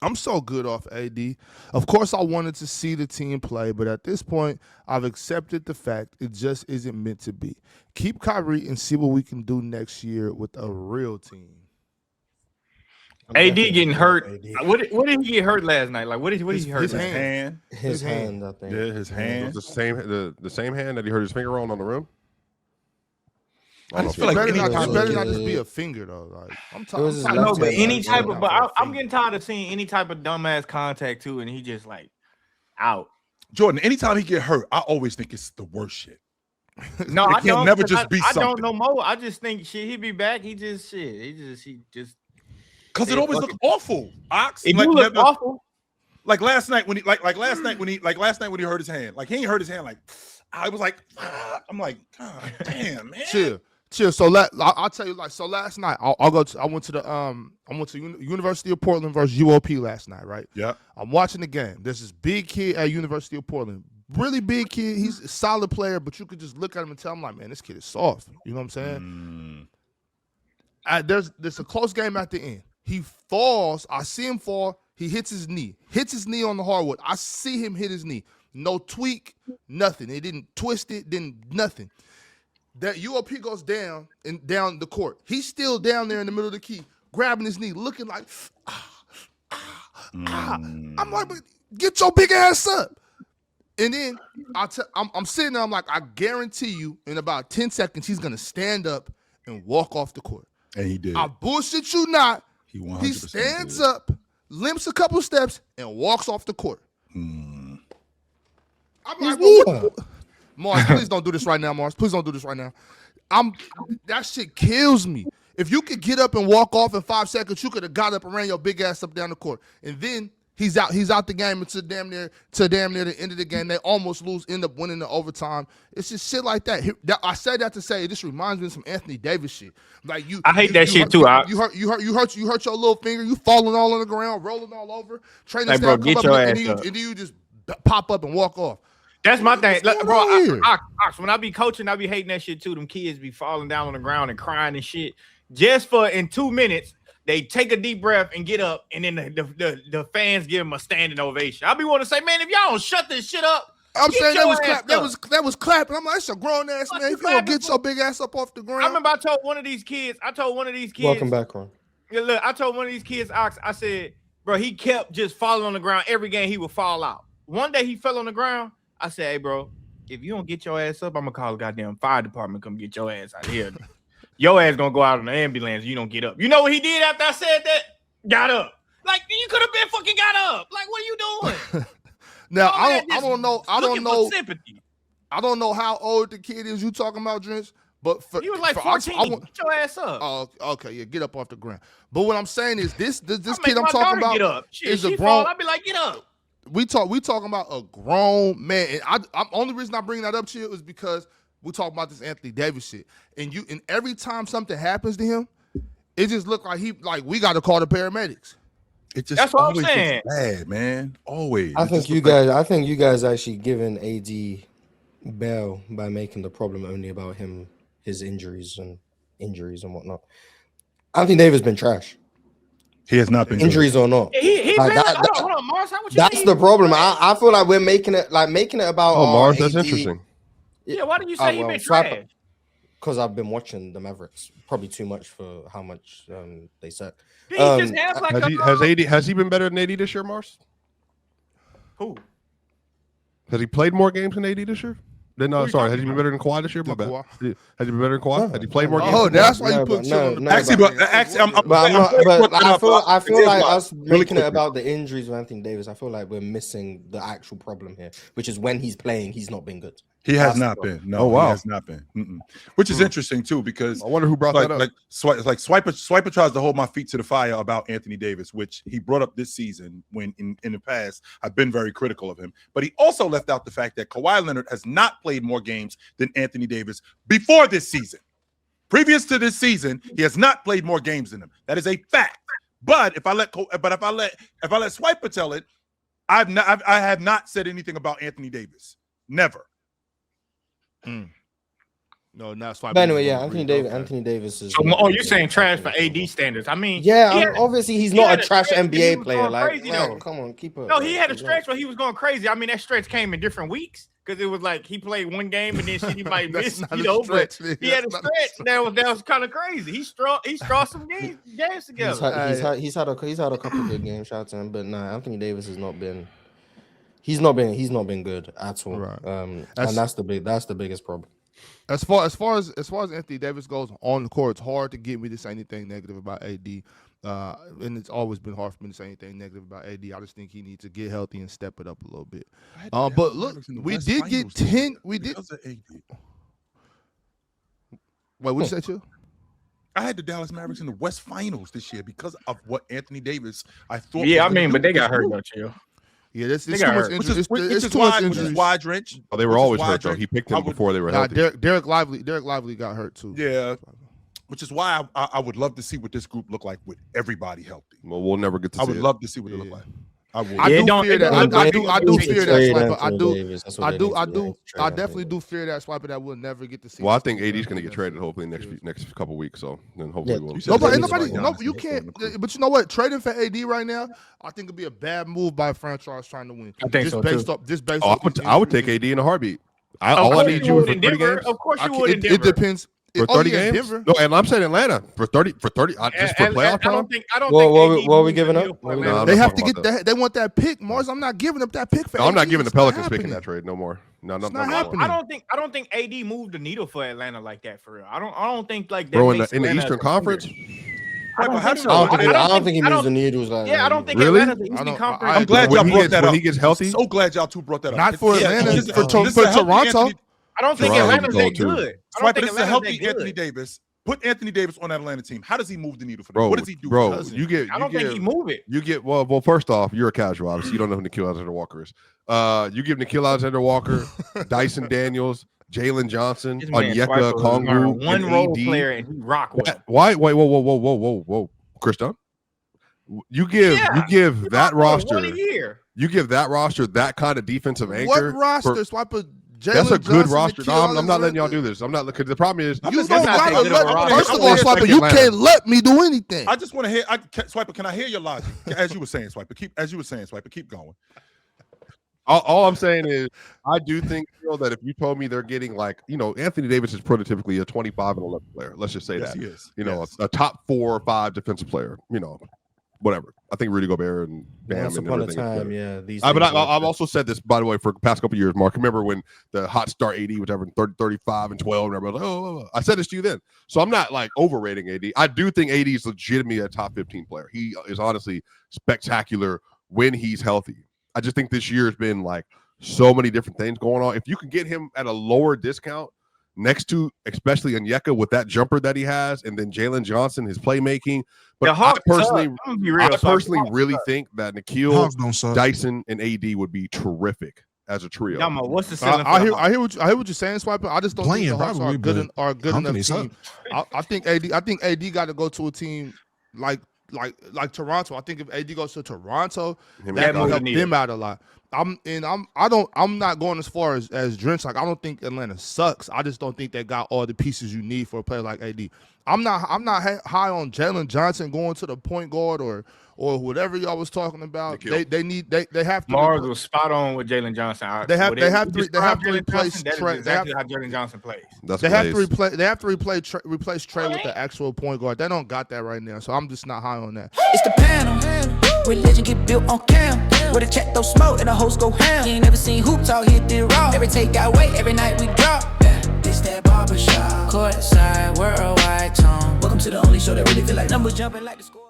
I'm so good off AD. Of course, I wanted to see the team play, but at this point, I've accepted the fact it just isn't meant to be. Keep Kyrie and see what we can do next year with a real team. I'm AD definitely getting good off hurt. AD. What did he get hurt last night? Like what did he hurt His last His night? hand. hand. His hand, I think. Yeah, his It was hand. the same hand that he hurt his finger on the rim. I just It feel like better any not. type It of better not just be a finger though. Like I'm It was his I talking. know, left but hand. any Right? type Yeah. of but I'm getting tired of seeing any type of dumbass contact too, and he just like out. Jordan. Anytime he get hurt, I always think it's the worst shit. No, It I can't don't. never 'Cause just be I don't something. know Mo. I just think shit. He be back. He just shit. He just. Because it Yeah, always fuck looks awful. Ox, It like do look never, awful. like last night when he last night when he hurt his hand. Like he ain't hurt his hand. Like I was like, I'm like, God damn, man. Chill. So I'll tell you like so. Last night I'll go. I went to the I went to University of Portland versus UOP last night. Right. Yeah. I'm watching the game. There's this big kid at University of Portland. Really big kid. He's a solid player, but you could just look at him and tell him like, man, this kid is soft. You know what I'm saying? There's a close game at the end. He falls. I see him fall. He hits his knee. Hits his knee on the hardwood. I see him hit his knee. No tweak, nothing. It didn't twist it, didn't nothing. That UOP goes down and down the court. He's still down there in the middle of the key, grabbing his knee, looking like, I'm like, get your big ass up. And then I'm sitting there, I'm like, I guarantee you in about 10 seconds, he's going to stand up and walk off the court. And he did. I bullshit you not. He 100% He stands did. up, limps a couple steps, and walks off the court. I'm like, well, Mars, please don't do this right now, Mars. Please don't do this right now. That shit kills me. If you could get up and walk off in 5 seconds, you could have got up and ran your big ass up down the court. And then he's out the game until damn near the end of the game. They almost lose, end up winning the overtime. It's just shit like that. I said that to say this reminds me of some Anthony Davis shit. Like I hate that shit too. You hurt your little finger. You falling all on the ground, rolling all over. Training Hey, bro, staff come get up your and ass up. then you just pop up and walk off. That's my thing. Look, going bro, on here? Ox, when I be coaching, I be hating that shit too. Them kids be falling down on the ground and crying and shit. Just for in 2 minutes, they take a deep breath and get up, and then the fans give them a standing ovation. I be want to say, man, if y'all don't shut this shit up, I'm get saying your that was ass clap. up. That was clapping. I'm like, it's a grown ass Fuck man. you If you don't clapping get your big ass up off the ground, I remember I told one of these kids. Welcome back, Ron. Yeah, look, I told one of these kids, Ox, I said, bro, he kept just falling on the ground. Every game he would fall out. One day he fell on the ground. I said, hey, bro, if you don't get your ass up, I'm gonna call the goddamn fire department. Come get your ass out of here. Your ass gonna go out on the ambulance. You don't get up. You know what he did after I said that? Got up. Like you could have been fucking got up. Like what are you doing? now All that I don't know. I looking don't know. for sympathy. I don't know how old the kid is you talking about, Drench. But He was like 14. Get your ass up. Oh, okay, yeah, get up off the ground. But what I'm saying is this I kid make I'm my talking daughter about get up. Shit, is a she grown. fall. I be like, get up. We talking about a grown man, and I'm only reason I bring that up to you is because we talk about this Anthony Davis shit, and every time something happens to him, it just look like we got to call the paramedics. It just That's what I'm always saying. gets bad, man. Always. I It think just you look like- guys. I think you guys actually giving AD bail by making the problem only about him, his injuries and whatnot. Anthony Davis been trash, he has not been injuries or not. He Like, been, that- hold on, Mars. How would you That's mean? the problem. I feel like we're making it about. Oh, Mars, that's AD. interesting. Yeah, why did you say he been Swipe- trash? Because I've been watching the Mavericks, probably too much for how much they suck. Did he just have like Has he been better than AD this year, Mars? who? Has he played more games than AD this year? Then Who you sorry, has talking he been better than Kawhi this year? My bad. Kawhi. Has he been better than Kawhi? Has he played more games? Oh, than that's Kawhi? why you put No, chill on the no, Actually, but- but actually, I'm But I'm not. I'm But putting up- I feel here's like why. us Really making it quickly. about the injuries with Anthony Davis. I feel like we're missing the actual problem here, which is when he's playing, he's not been good. He has That's not the been. No, Oh, wow. he has not been. Mm-mm. Which is interesting too, because I wonder who brought that up. Swiper tries to hold my feet to the fire about Anthony Davis, which he brought up this season when in the past I've been very critical of him. But he also left out the fact that Kawhi Leonard has not played more games than Anthony Davis before this season. Previous to this season, he has not played more games than him. That is a fact. But if I let Swiper tell it, I have not said anything about Anthony Davis. Never. Yeah, No, not Swipe. But anyway, yeah, Anthony Davis is. So, you saying trash for AD standards? I mean, yeah, obviously he's not a trash stretch and he NBA was player. going Like, crazy, man, though. come on, keep up. No, he had a stretch where he was going crazy. I mean, that stretch came in different weeks because it was like he played one game and then he might miss, That's not a but stretch, he had a that's not a stretch that was kind of crazy. He strung some games together. He's had a couple good games. Shout out to him, but nah, Anthony Davis has not been. He's not been good at all. Right. And that's the biggest problem. As far as Anthony Davis goes on the court, it's hard to get me to say anything negative about AD. And it's always been hard for me to say anything negative about AD. I just think he needs to get healthy and step it up a little bit. But look, we did get 10. We did. Wait, what'd you say, Chill? I had the Dallas Mavericks in the West Finals this year because of what Anthony Davis I thought. Yeah, I mean, but they got hurt, don't you? Yeah, it's too much injury. It's too much injury. Why Drench? Oh, they were always hurt though. He picked him before they were healthy. Derek Lively got hurt too. Yeah, which is why I would love to see what this group look like with everybody healthy. Well, we'll never get to see I would it. love to see what it look like. I would. I do fear that. I do fear that. I definitely do fear that Swiper that we'll never get to see. Well, I think AD's going to get traded hopefully next couple weeks. So then hopefully we'll. You can't. But you know what? Trading for AD right now, I think it'd be a bad move by a franchise trying to win. I think just so based too. off. Just based. I would take AD in a heartbeat. All I need you for 30 games. Of course you would in Denver. It depends. For 30 games? Denver. No, and I'm saying Atlanta for 30 just for playoff time. I don't What think are we giving up? No, They have to get that. They want that pick, Mars. I'm not giving up that pick for I'm not AD. giving the It's not Pelicans picking happening. that trade no more. No, It's not happening. I don't think AD moved the needle for Atlanta like that for real. I don't think like that. Bro, in makes the Atlanta Eastern a Conference. I don't think so. I don't think he moves the needles like that. Yeah, I don't think Really? Atlanta's the Eastern Conference. I'm glad y'all brought that up. When he gets healthy. So glad y'all two brought that up. Not for Atlanta. this is For a healthy Toronto. Anthony- I don't think Toronto Atlanta's would that go, too. good. Swiper, this is a healthy Anthony Davis. Put Anthony Davis on that Atlanta team. How does he move the needle for them? Bro, What does he do? Bro, you get. I don't think he move it. You get well. First off, you're a casual. Obviously, you don't know who Nickeil Alexander-Walker is. You give Nickeil Alexander-Walker, Dyson Daniels, Jalen Johnson, This man Onyeka Swiper was Okongwu, one and role AD. player and he rock with him. Why? Wait, whoa, Chris Dunn. You give that roster. One a year. You give that roster that kind of defensive anchor. What roster? for- Swiper. That's a good roster. No, I'm not letting y'all do. do this. I'm not because the problem is You That's not don't that good of a let. roster. First of I all, wanna Swiper, hear you Atlanta. can't let me do anything. I just want to hear, Swiper. Can I hear your logic? As you were saying, Swiper. Keep going. all I'm saying is I do think that if you told me they're getting Anthony Davis is prototypically a 25 and 11 player. Let's just say Yes, that he is. a top 4 or 5 defensive player. Whatever. I think Rudy Gobert and Bam Once and upon a everything. time, yeah. But I've also said this, by the way, for the past couple of years, Mark. Remember when the hot start AD was averaging 30, 35, and 12, and everybody was like, I said this to you then. So I'm not overrating AD. I do think AD is legitimately a top 15 player. He is honestly spectacular when he's healthy. I just think this year has been so many different things going on. If you can get him at a lower discount next to especially Onyeka with that jumper that he has, and then Jalen Johnson, his playmaking. But I personally really think that Nickeil, Dyson, and AD would be terrific as a trio. Yama, what's the ceiling? I hear what you're saying, Swiper. I just don't think the Hawks are good enough team. I think AD got to go to a team like Toronto. I think if AD goes to Toronto, that will help them out a lot. I'm not going as far as Drench. I don't think Atlanta sucks. I just don't think they got all the pieces you need for a player like AD. I'm not high on Jalen Johnson going to the point guard or whatever y'all was talking about. They have to. Mars was spot on with Jalen Johnson. They have to replace Trey. Exactly how Jalen Johnson plays. They have to replace Trey with the actual point guard. They don't got that right now, so I'm just not high on that. It's the panel. Religion get built on cam. Where the check throw smoke and the hoes go ham. You ain't never seen hoops out here did raw. Every take got weight, every night we drop. This that barbershop. Courtside, worldwide tone. Welcome to the only show that really feel like numbers jumping like the score.